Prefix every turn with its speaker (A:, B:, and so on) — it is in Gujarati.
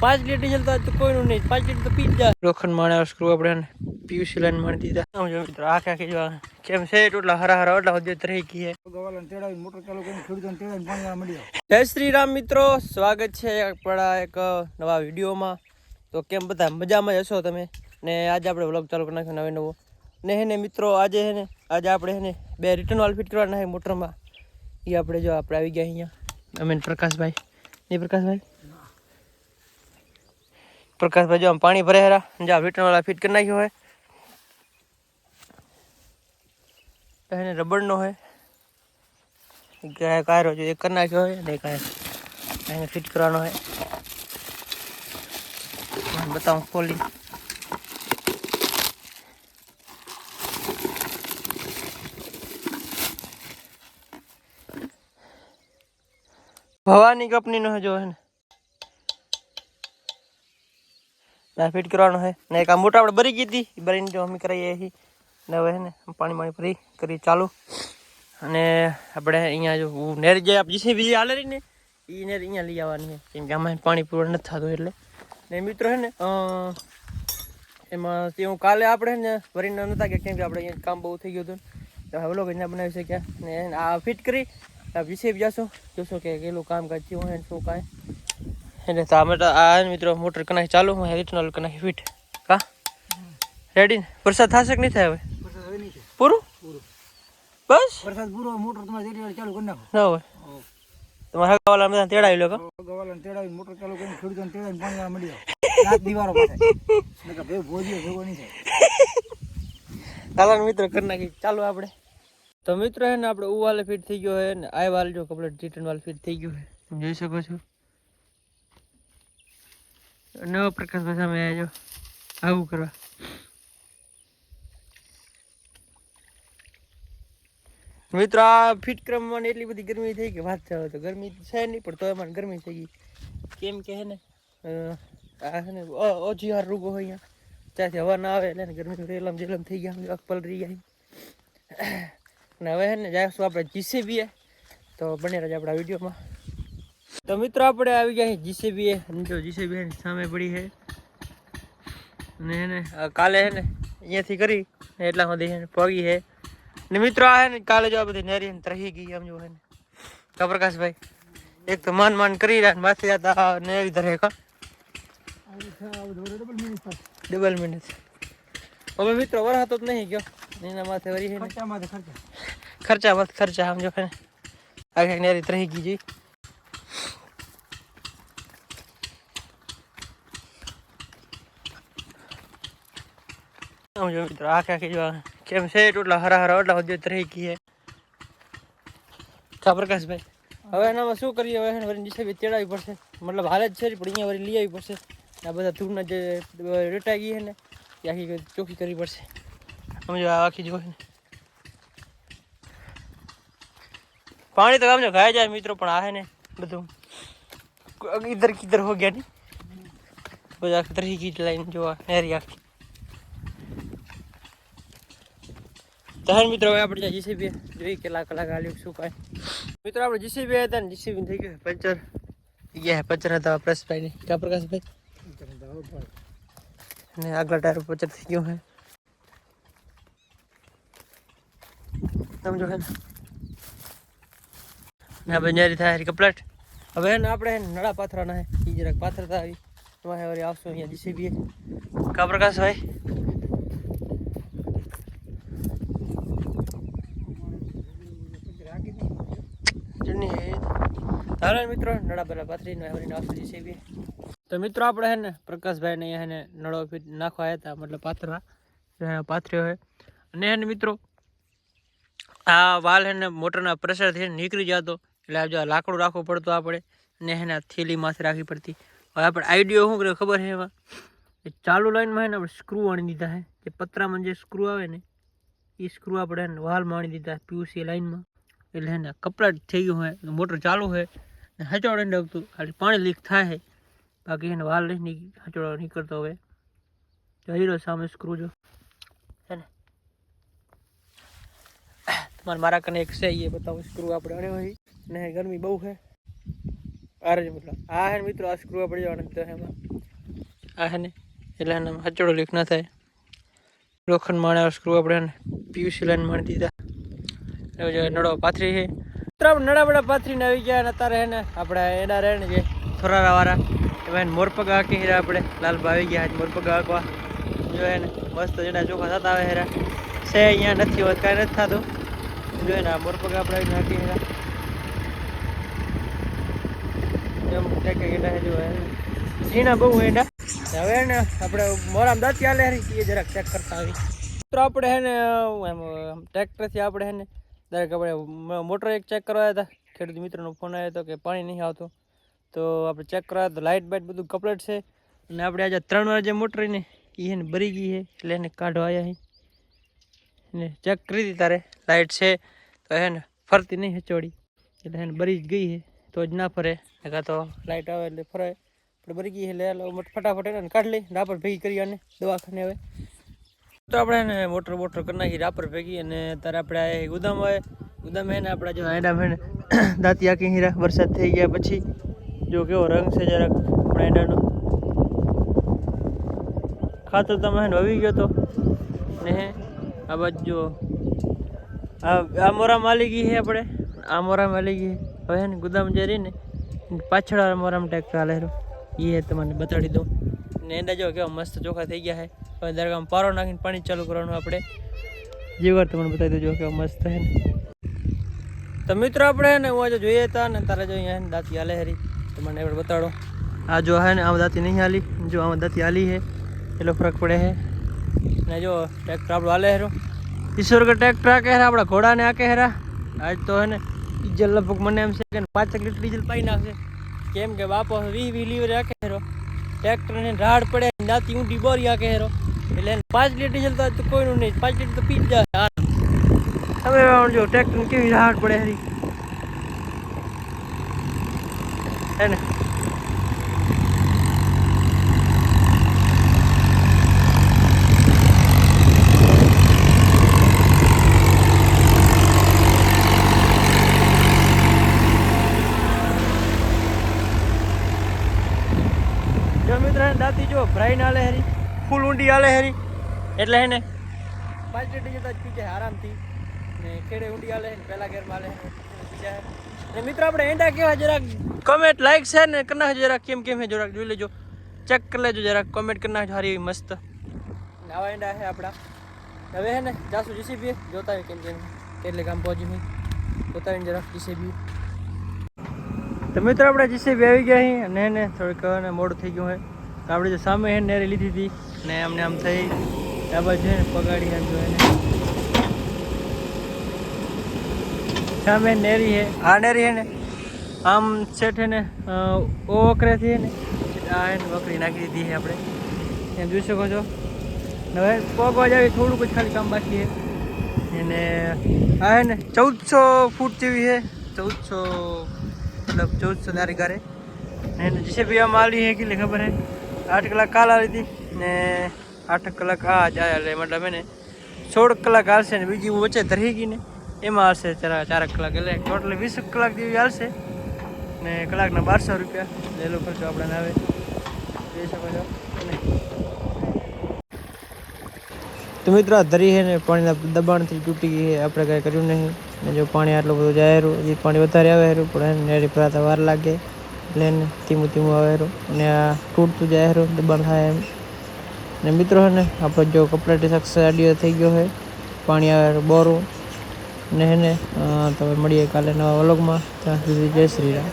A: 5 लीटर चलता है तो कोई नहीं, 5 लीटर तो पी जा। लोखंड माने स्क्रू આપણે પીયુસી લાઈન મારી દીધા। સમજો મિત્રો આખે આખી જો કેમ છે એટલા હરા હરા એટલા સુધી રહી ગઈ છે। ગવાલાને તેડાવી મોટર ચાલુ કરીને ખેડૂતોને તેડાવીને પાણી આ મળ્યો। જય શ્રી રામ મિત્રો, સ્વાગત છે આપણા એક નવા વિડીયોમાં। તો કેમ બધા મજામાં હશો તમે? ને આજે આપણે વ્લોગ ચાલુ કરી નાખ્યો નવો નવો। ને હે ને મિત્રો આજે હે ને આપણે હે ને બે રિટર્ન વાલ ફિટ કરવાના છે મોટરમાં। એ આપણે જો આપણે આવી ગયા અહીંયા અમે પ્રકાશભાઈ ને પ્રકાશભાઈ જો આમ પાણી ભરે હેરા જો રિટર્ન વાળા ફિટ કરી નાખ્યો હોય। એને રબડનો है कायरो जो एक करना क्यों है नहीं कायर फिट कराना है। बताऊं खोली भवानी कंपनी नो है जो है ना फिट कराना है। नहीं का मोटा अपने भरी गई थी भरी जो हम कराई है ને હવે ને પાણી પાણી ભરી કરી ચાલુ। અને આપણે અહીંયા જો નેર જે આપ જીસીબી હાલે રહી ને એ નેર અહીંયા લઈ આવવાની છે કેમ કે આમાં પાણી પૂરું નથી થતું એટલે। ને મિત્રો હે ને એમાં હું કાલે આપણે ને ભરીને નહોતા કે કેમ કે આપણે અહીંયા કામ બહુ થઈ ગયું હતું તો હવે લોકો અહીંયા બનાવી શક્યા। ને આ ફિટ કરી જીસીબી જશું જોશો કે કેટલું કામકાજ થયું હોય શું કાંઈ એટલે તો અમે તો આ મિત્રો મોટર કનાખી ચાલુ હું રિટર્નલ કનાખી ફિટ કા રેડી। વરસાદ થશે કે નહીં થાય હવે પૂરું બસ વરસાદ પૂરો મોટર તમારે જેટલી ચાલુ કરી નાખો ના હોય તમારા હગાવાલા બધા તેડાવી લો હગાવાલાને તેડાવી મોટર ચાલુ કરીને ખેડૂતોને તેડાવીને પાણી આ મળી જાવ રાત દીવારો પાસે નકા ભે ભોજીયો ભેગો નહીં થાય। ચાલો મિત્રો કરી નાખી ચાલુ આપણે તો મિત્રો હે ને આપણે ઉ વાલે ફિટ થઈ ગયો હે ને આ વાલ જો કમ્પ્લીટ રિટર્ન વાલ ફિટ થઈ ગયો હે તમે જોઈ શકો છો। નવો પ્રકાશ ભાઈ સામે આવજો આવું કરવા મિત્રો આ ફિટ કરવામાં એટલી બધી ગરમી થઈ કે વાત ચાલો તો ગરમી છે નહીં પણ તો એમાં ગરમી થઈ ગઈ કેમ કે હે ને આ છે ને ઓછી હાર રૂગો હોય અહીંયા ત્યાંથી હવા ના આવે એટલે ને ગરમી રેલમ જેલમ થઈ ગયા અકપલ રહી ગયા। અને હવે હે ને જઈશું આપણે જીસીબી તો બને રહેજો આપણા વિડીયોમાં। તો મિત્રો આપણે આવી ગયા જીસીબી જો જીસીબી સામે પડી છે ને હે ને કાલે હે ને અહીંયાથી કરી એટલા સુધી હે ને પગી છે ને મિત્રો આ है કાલે જો આ બધી નેરી રહી ગઈ સમજો है का प्रकाश भाई एक तो मान मान કરી રહ્યા માથે જાતા નેરી ધરે કા ડબલ મિનિટ હવે મિત્રો વરહાતો જ નહીં ગયો એના માથે વરી છે ખર્ચા માથે ખર્ચા મત ખર્ચા સમજો है આખે નેરી રહી ગઈ જી। સમજો મિત્રો આખે આખી જો કેમ છે એટલા હરા હરા એટલા સુધી રહી ગઈ છે કા પ્રકાશભાઈ હવે એનામાં શું કરીએ હવે વરી જીસીબી તેડાવી પડશે મતલબ હાલ જ છે પણ અહીંયા વરી લઈ આવી પડશે આ બધા ધૂળના જે રેટાઈ ગઈ છે ને એ આખી ચોખ્ખી કરવી પડશે સમજો આ આખી જો ને પાણી તો સમજો ખાઈ જાય મિત્રો પણ આ છે ને બધું ઇધર કિધર હો ગયા નહીં બધા રહી ગઈ લાઈન જોવા નેરી આખી તો મિત્રો હવે આપણે જીસીબી જોઈ કેટલા કલાક હાલ્યું શું કાંઈ મિત્રો આપણે જીસીબી હતા ને જીસીબી થઈ ગયું પંચર ગયા પંચર હતા પ્રકાશભાઈ ને ક્યાં પ્રકાશભાઈ ને આગલા ટાયર પંચર થઈ ગયું હે સમજો હે ને હવે ન્યારી થાય કમ્પ્લીટ હવે ને આપણે નળા પાથરાના હે એ જરાક પાથરતા આવી એમાં વળી આવશું અહીંયા જીસીબી કા પ્રકાશભાઈ હાલો મિત્રો નળા પેલા પાથરીને આવશે જીસીબી તો મિત્રો આપણે હે ને પ્રકાશભાઈ ને અહીંયા હે ને નળો ફીટ નાખવા આવ્યા હતા મતલબ પાથર્યો હોય અને હે ને મિત્રો આ વાલ હે ને મોટરના પ્રેશરથી નીકળી જતો એટલે જો લાકડું રાખવું પડતું આપણે અને હે ને થેલી માથે રાખવી પડતી। હવે આપણે આઈડિયો શું કરે ખબર છે એમાં ચાલુ લાઈનમાં હે ને આપણે સ્ક્રૂ આણી દીધા હે જે પતરામાં જે સ્ક્રૂ આવે ને એ સ્ક્રૂ આપણે વાલમાં આણી દીધા પીયુસી લાઈનમાં એટલે હે ને કપડાં થઈ ગયું હોય મોટર ચાલુ હોય હચોડે ડગતું ખાલી પાણી લીક થાય બાકી એને વાલ નહીં હચોડો નીકળતો હવે હીરો સામે સ્ક્રૂ જો है ना तुम्हारे मारा कने एक से ये बताओ स्क्रू आप अड़े हुई नहीं गर्मी बहु है आ रही मतलब आ है मित्रों आ स्क्रू पड़ जाने तो है આ હે ને એટલે એને હચોડો લીક ના થાય. લોખંડ માણે સ્ક્રૂ આપણે પીયુસી લાઈન માણી દીધા. એવું જે નળો પાથરી છે નડા બડા પાથરીને આવી ગયા. અને અત્યારે હે ને આપણે એના રહે ને જે થોરારા વાળા એમાં મોરપગા હાકી હેરા આપણે લાલબા આવી ગયા. મોરપગા હાકવા જો એને મસ્ત જેના ચોખા થતા આવે હેરા છે. અહીંયા નથી હોત કાંઈ નથી થતું. જોઈએ ને મોરપગા આપણે આવીને હાકી હેરા એમ ટેકે ગેડા હે જો ઝીણા બહુ હેડા. હવે ને આપણે મોરામ દાંતી હાલે હરી એ જરાક ચેક કરતા આવી. તો આપણે હે ને ટ્રેક્ટરથી આપણે હે ને દરેક આપણે મોટર એક ચેક કરવા હતા. ખેડૂત મિત્રનો ફોન આવ્યો હતો કે પાણી નહીં આવતું. તો આપણે ચેક કરવા તો લાઇટ બાઇટ બધું કમ્પ્લીટ છે. અને આપણે આજે 3 વાર જે મોટર ને એ હે ને બરી ગઈ છે એટલે એને કાઢવા આવ્યા ને ચેક કરી હતી. તારે લાઇટ છે તો હે ને ફરતી નહીં હચોડી એટલે હે ને બરી જ ગઈ છે તો જ ના ફરે. કાં તો લાઇટ આવે એટલે ફરે. આપણે બરી ગઈ એટલે ફટાફટ એને કાઢી લઈ રાપર ભેગી કરી અને દવાખાને હવે તો આપણે ને મોટર કરી નાખી રાપર ભેગી. અને ત્યારે આપણે આ ગુદામ આવે ગુદામ હે ને આપણે જો આયડા હે ને દાંતી આખી હીરા વરસાદ થઈ ગયા પછી જો કેવો રંગ છે જરાક આપણા આયડાનો. ખાતર તમે હે ને વવી ગયો તો ને આ બાજુ જો આ મોરામાં આલી ગઈ છે. આપણે આ મોરામાં આલી ગઈ હવે હે ને ગુદામ જે રહી ને પાછળ મોરામાં ટ્રેક્ટર હાલે એ તમને બતાડી દઉં. ને એના જો કેવા મસ્ત ચોખા થઈ ગયા છે. હવે દરેક આમ પારો નાખીને પાણી ચાલુ કરવાનું આપણે જે વાર તમને બતાવી દેજો કેવા મસ્ત છે ને. તો મિત્રો આપણે ને હું આજે જોઈએ હતા ને તારે જો અહીંયા દાંતી હાલે હરી તો મને એવડે બતાડો. આ જો હે ને આમાં દાંતી નહીં હાલી જો આમાં દાંતી હાલી છે એટલો ફરક પડે છે. ને જો ટ્રેક્ટર આપણું હાલે હેરો ઈશ્વર કે ટ્રેક્ટર આકે હેરા આપણા ઘોડાને આકે હેરા. આજ તો હે ને ડીઝલ લગભગ મને એમ છે કે 5 લીટર ડીઝલ પાઈ નાખશે. કેમ કે બાપો 20 લીવર આકે હેરો ટ્રેક્ટરને રાડ પડે દાંતી ઊંડી બોરી આકે હેરો એટલે 5 લીટર ડીઝલ તો કોઈનું નહીં 5 લીટર તો પી જ જાય. હવે જો ટ્રેક્ટર કેવી રાડ પડે હરી હે ને. દાંતી જો ભરાઈને હાલે હરી ફૂલ ઊંડી હાલે હરી એટલે હે ને 5 લીટર જતા જ પી જાય આરામથી. ને ખેડે ઊંડી હાલે પહેલા ગેરમાં હાલે પી જાય. ને મિત્રો આપણે એંડા કેવા જરાક કમેન્ટ લાઈક છે ને કરી નાખજો જરાક કેમ કેમ હે જરાક જોઈ લેજો ચેક કરી લેજો જરાક કમેન્ટ કરી નાખજો સારી મસ્ત. આવા એંડા છે આપણા. હવે હે ને જાસુ જીસીબી જોતા હોય કેમ કેમ એટલે કામ પહોંચી નહીં જોતા હોય જરાક જીસીબી. તો મિત્રો આપણે જીસીબી આવી ગયા છીએ અને એને થોડીક મોડું થઈ ગયું હોય તો આપણે જે સામે હે નેરી લીધી હતી ને અમને આમ થઈ આ બાજુ છે ને પગાડી આમ જો એને સામે નેરી હે આ નેરી હે ને આમ સેટ હે ને ઓકરેથી હે ને આ એને વકરી નાખી દીધી છે આપણે એમ જોઈ શકો છો. હવે પગવા જાવી થોડુંક જ ખાલી કામ બાકી છે. એને આ હે ને 1400 ફૂટ જેવી છે 1400 मतलब 1400 नारी करे जिसे भी हम आली है कि खबर है 8 कलाक काल आ रही थी ने 8 कलाक आ जाए मतलब मैंने 16 कलाक हाल से बीजी वो वच्चे रहेगी ने एम हाल से 4 कलाक એટલે ટોટલ 20 કલાક જેવી હાલશે ને કલાકના 1200 રૂપિયા લે લો ખર્ચો આપણે આવે જોઈ શકો છો. તો મિત્રો ધરી છે ને પાણીના દબાણથી તૂટી ગઈ છે આપણે કાંઈ કર્યું નહીં. ને જો પાણી આટલું બધું જાહેરું હજી પાણી વધારે આવે હેરું પણ નેરી ભરાતા વાર લાગે એટલે એને ધીમું ધીમું આવે હેરું અને આ તૂટતું જાય હેરું દબાણ થાય એમ. ને મિત્રો છે ને આપણો જો કપલેટ સક્સેસ આડિયો થઈ ગયો છે પાણી આવે બોરું ને હે ને તમે મળીએ કાલે નવા વ્લોગમાં. ત્યાં સુધી જય શ્રી રામ.